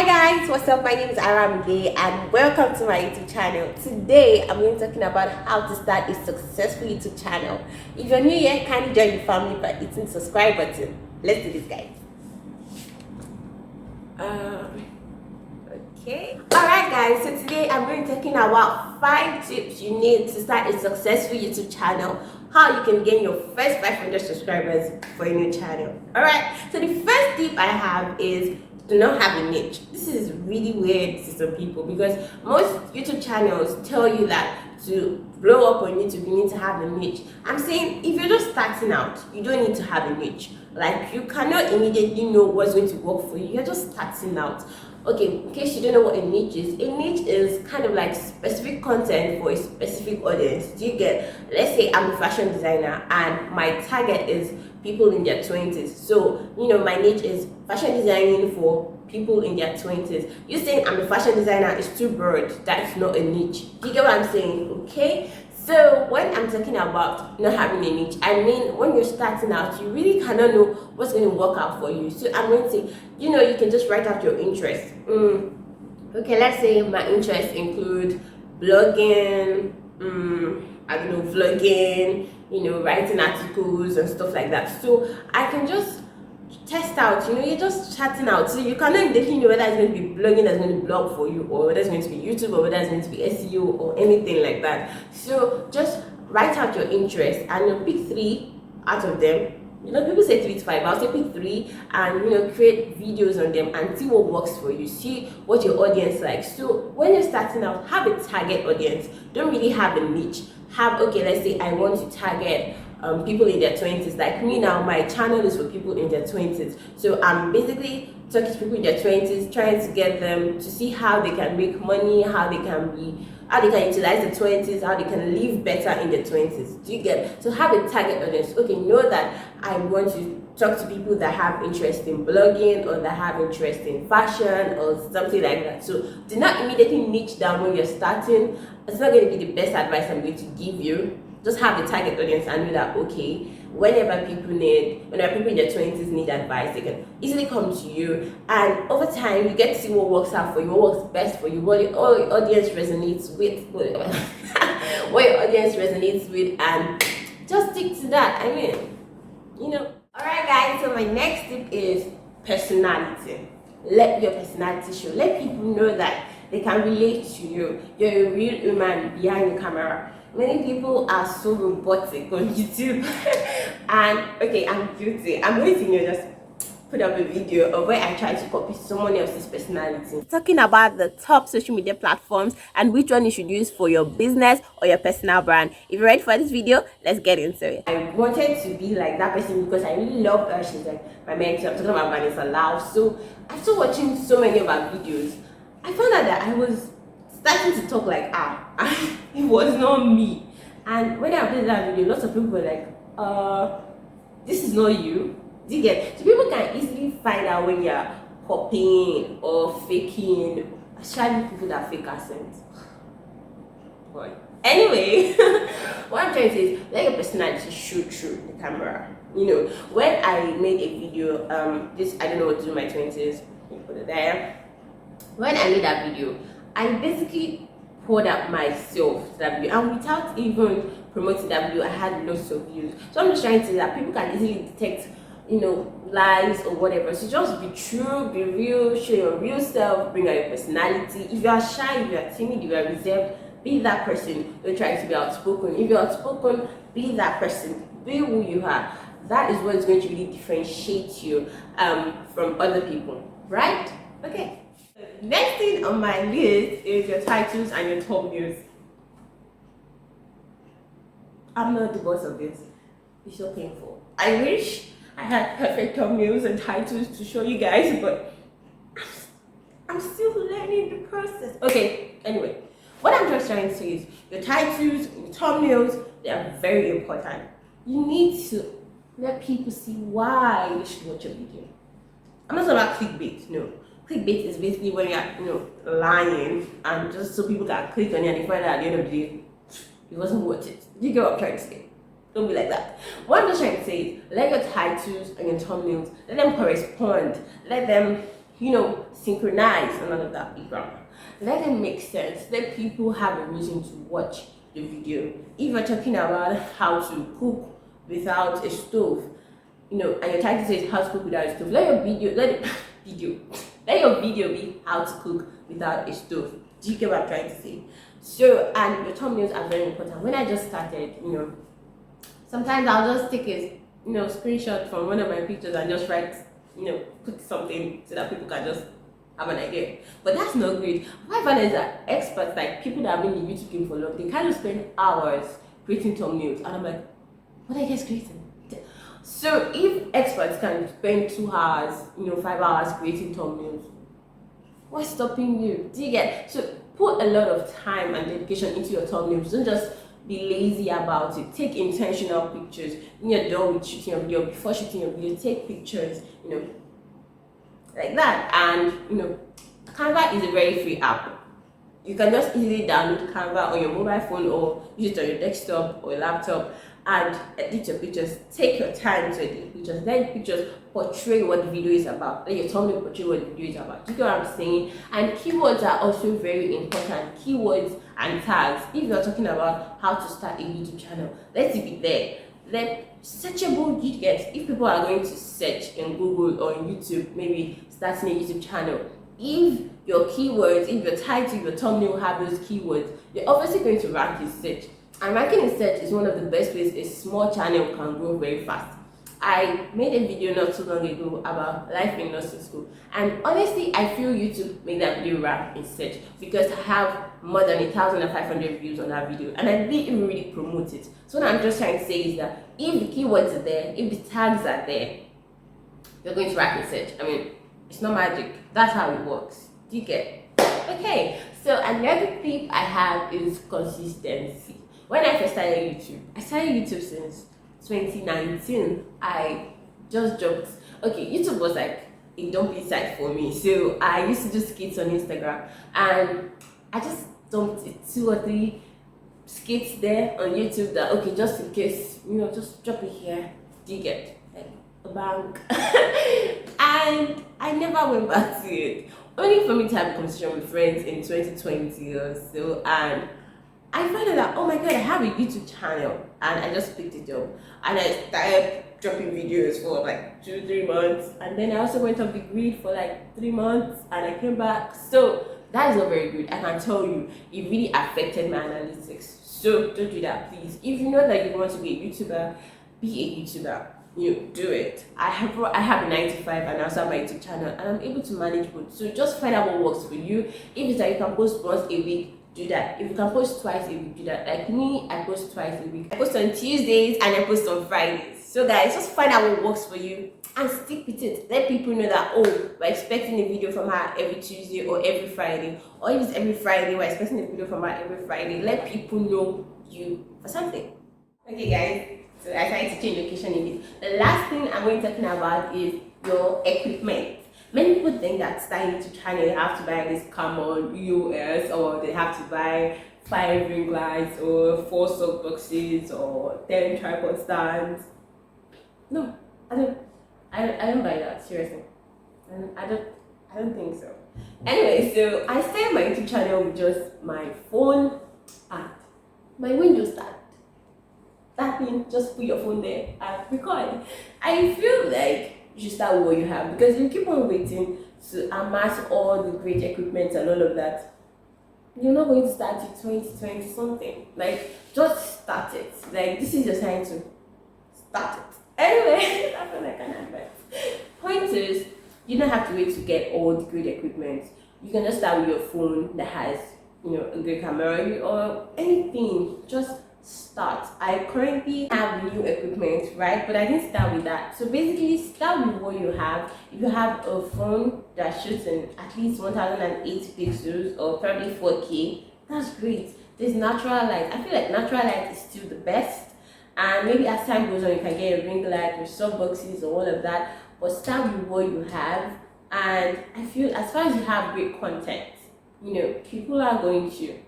Hi guys, what's up? My name is Aramide and welcome to my YouTube channel. Today I'm going to be talking about how to start a successful YouTube channel. If you're new here, kindly join the family by hitting the subscribe button. Let's do this, guys. Okay. Alright guys, so today I'm going to be talking about 5 tips you need to start a successful YouTube channel. How you can gain your first 500 subscribers for a new channel. Alright, so the first tip I have is do not have a niche. This is really weird to some people because most YouTube channels tell you that to blow up on YouTube you need to have a niche. I'm saying if you're just starting out, you don't need to have a niche. Like, you cannot immediately know what's going to work for you. You're just starting out. Okay, in case you don't know what a niche is kind of like specific content for a specific audience. Do you get? Let's say I'm a fashion designer and my target is people in their 20s. So, my niche is fashion designing for people in their 20s. You saying I'm a fashion designer is too broad. That's not a niche. Do you get what I'm saying? Okay? So when I'm talking about not having a niche, I mean when you're starting out, you really cannot know what's going to work out for you. So I'm going to say, you can just write out your interests. Okay, let's say my interests include blogging, vlogging, writing articles and stuff like that. So I can just test out, you're just chatting out. So you cannot immediately know whether it's going to be blogging that's going to blog for you, or whether it's going to be YouTube, or whether it's going to be SEO or anything like that. So just write out your interests and you'll pick 3 out of them. People say 3 to 5. I'll say pick 3 and create videos on them and see what works for you. See what your audience likes. So when you're starting out, have a target audience. Don't really have a niche. Let's say I want to target people in their 20s. Like me now, my channel is for people in their 20s. So I'm basically talking to people in their 20s, trying to get them to see how they can make money, how they can utilize the 20s, how they can live better in their 20s. Do you get? So have a target audience. Okay, know that I want to talk to people that have interest in blogging or that have interest in fashion or something like that. So do not immediately niche down when you're starting. It's not going to be the best advice I'm going to give you. Just have a target audience and know that, okay, whenever people in their 20s need advice, they can easily come to you. And over time, you get to see what works out for you, what works best for you, what your audience resonates with, what your audience resonates with, and just stick to that. Alright guys, so my next tip is personality. Let your personality show. Let people know that they can relate to you. You're a real human behind the camera. Many people are so robotic on YouTube and okay, I'm guilty. I'm going to just put up a video of where I try to copy someone else's personality. Talking about the top social media platforms and which one you should use for your business or your personal brand. If you're ready for this video, let's get into it. I wanted to be like that person because I really love her. She's like my mentor. I'm talking about Vanessa Lau. So after watching so many of her videos, I found out that I was starting to talk like it was not me. And when I uploaded that video, lots of people were like, this is not you. Do you get? So people can easily find out when you're copying or faking, especially people that fake accents. But anyway, what I'm trying to say is let your personality show through the camera. When I made a video, I don't know what to do in my 20s, put it there. When I made that video, I basically poured out myself to that video, and without even promoting that video, I had lots of views. So I'm just trying to say that people can easily detect, lies or whatever. So just be true, be real, show your real self, bring out your personality. If you are shy, if you are timid, if you are reserved, be that person. Don't try to be outspoken. If you're outspoken, be that person. Be who you are. That is what is going to really differentiate you from other people, right? Okay. Next thing on my list is your titles and your thumbnails. I'm not the boss of this. It's so painful. I wish I had perfect thumbnails and titles to show you guys, but I'm still learning the process. Okay, anyway, what I'm just trying to say is your titles, your thumbnails, they are very important. You need to let people see why they should watch your video. I'm not talking about clickbait, no. Clickbait is basically when you're lying and just so people can click on you and they find out at the end of the day it wasn't worth it. You get what I'm trying to say? Don't be like that. What I'm just trying to say is let your titles and your thumbnails, let them correspond. Let them synchronize and all of that background. Let it make sense. Let people have a reason to watch the video. If you're talking about how to cook without a stove, and your title says how to cook without a stove, let your video be how to cook without a stove. Do you get what I'm trying to say? So, and your thumbnails are very important. When I just started, sometimes I'll just take a screenshot from one of my pictures and just write, put something so that people can just have an idea. But that's not great. What I find is that experts, like people that have been in the YouTube game for long, they kind of spend hours creating thumbnails, and I'm like, what are you guys creating? So if experts can spend 2 hours, 5 hours creating thumbnails, what's stopping you? Do you get? So put a lot of time and dedication into your thumbnails. Don't just be lazy about it. Take intentional pictures. When you're done with shooting your video, before shooting your video, take pictures, like that. And Canva is a very free app. You can just easily download Canva on your mobile phone or use it on your desktop or laptop and edit your pictures. Take your time to edit pictures. Let your pictures portray what the video is about. Let your thumbnail portray what the video is about. Do you get what I'm saying? And keywords are also very important. Keywords and tags. If you're talking about how to start a YouTube channel, let it be there. Let searchable, you get. If people are going to search in Google or in YouTube, maybe starting a YouTube channel, if your keywords, if your title, your thumbnail have those keywords, you're obviously going to rank in search. And ranking in search is one of the best ways a small channel can grow very fast. I made a video not too long ago about life in nursing school, and honestly I feel YouTube made that video rank in search because I have more than 1,500 views on that video and I didn't even really promote it. So what I'm just trying to say is that if the keywords are there, if the tags are there, you're going to rank in search. I mean, it's not magic, that's how it works. Do you get? Okay, so another tip I have is consistency. When I first started YouTube, I started YouTube since 2019. I just dropped. Okay, YouTube was like a dumping site for me. So I used to do skits on Instagram, and I just dumped 2 or 3 skits there on YouTube that, okay, just in case, just drop it here. Do you get? Like a bank. And I never went back to it. Only for me to have a conversation with friends in 2020 or so, and I found out that, oh my god, I have a YouTube channel, and I just picked it up and I started dropping videos for like 2-3 months, and then I also went off the grid for like 3 months and I came back. So that is not very good. I can tell you, it really affected my analytics. So don't do that, please. If you know that you want to be a YouTuber, be a YouTuber. Do it. I have a 9 to 5 and I also have my YouTube channel, and I'm able to manage both. So just find out what works for you. If it's that you can post once a week, do that. If you can post twice a week, do that. Like me, I post twice a week. I post on Tuesdays and I post on Fridays. So guys, just find out what works for you and stick with it. Let people know that, oh, we're expecting a video from her every Tuesday or every Friday. Or if it's every Friday, we're expecting a video from her every Friday. Let people know you for something. Okay guys, so I tried to change location in it. The last thing I'm going to be talking about is your equipment. Many people think that starting YouTube channel, they have to buy this Camon EOS, or they have to buy 5 ring lights or 4 soap boxes or 10 tripod stands. No, I don't buy that, seriously. And I don't think so. Anyway, so I started my YouTube channel with just my phone and my Windows stand. That means just put your phone there and record. I feel like you should start with what you have, because you keep on waiting to amass all the great equipment and all of that, you're not going to start it 2020 something. Like, just start it. Like, this is your time to start it. Anyway, that's what I can advise. Point is, you don't have to wait to get all the great equipment. You can just start with your phone that has, a great camera or anything. Just start. I currently have new equipment, right? But I didn't start with that. So basically, start with what you have. If you have a phone that shoots in at least 1080 pixels or probably 4K, that's great. There's natural light. I feel like natural light is still the best. And maybe as time goes on, you can get a ring light or softboxes or all of that. But start with what you have. And I feel as far as you have great content, people are going to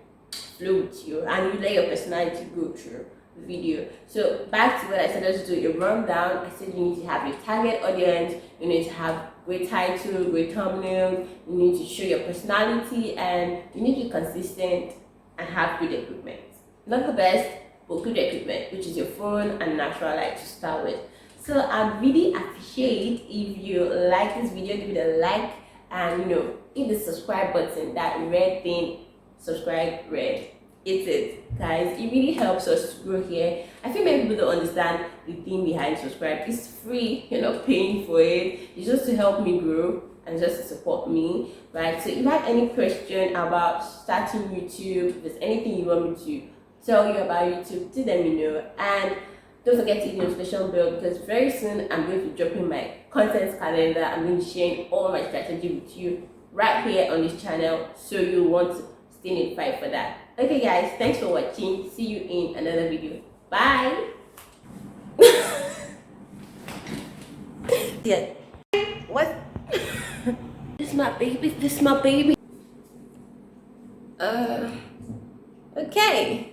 flow with you, and you let your personality go through the video. So back to what I said, let's do a rundown. I said you need to have your target audience, you need to have great title, great thumbnail. You need to show your personality, and you need to be consistent and have good equipment. Not the best, but good equipment, which is your phone and natural light to start with. So I really appreciate if you like this video, give it a like, and hit the subscribe button, that red thing, subscribe red. It's it, guys. It really helps us to grow here. I think many people don't understand the thing behind subscribe. It's free, you're not paying for it. It's just to help me grow and just to support me, right? So if you have any question about starting YouTube, if there's anything you want me to tell you about YouTube, do let me know. And don't forget to hit the notification bell, because very soon I'm going to be dropping my content calendar. I'm going to be sharing all my strategy with you right here on this channel, so you want to stay notified for that. Okay guys, thanks for watching. See you in another video. Bye. Yeah. What? This is my baby. This is my baby. Okay.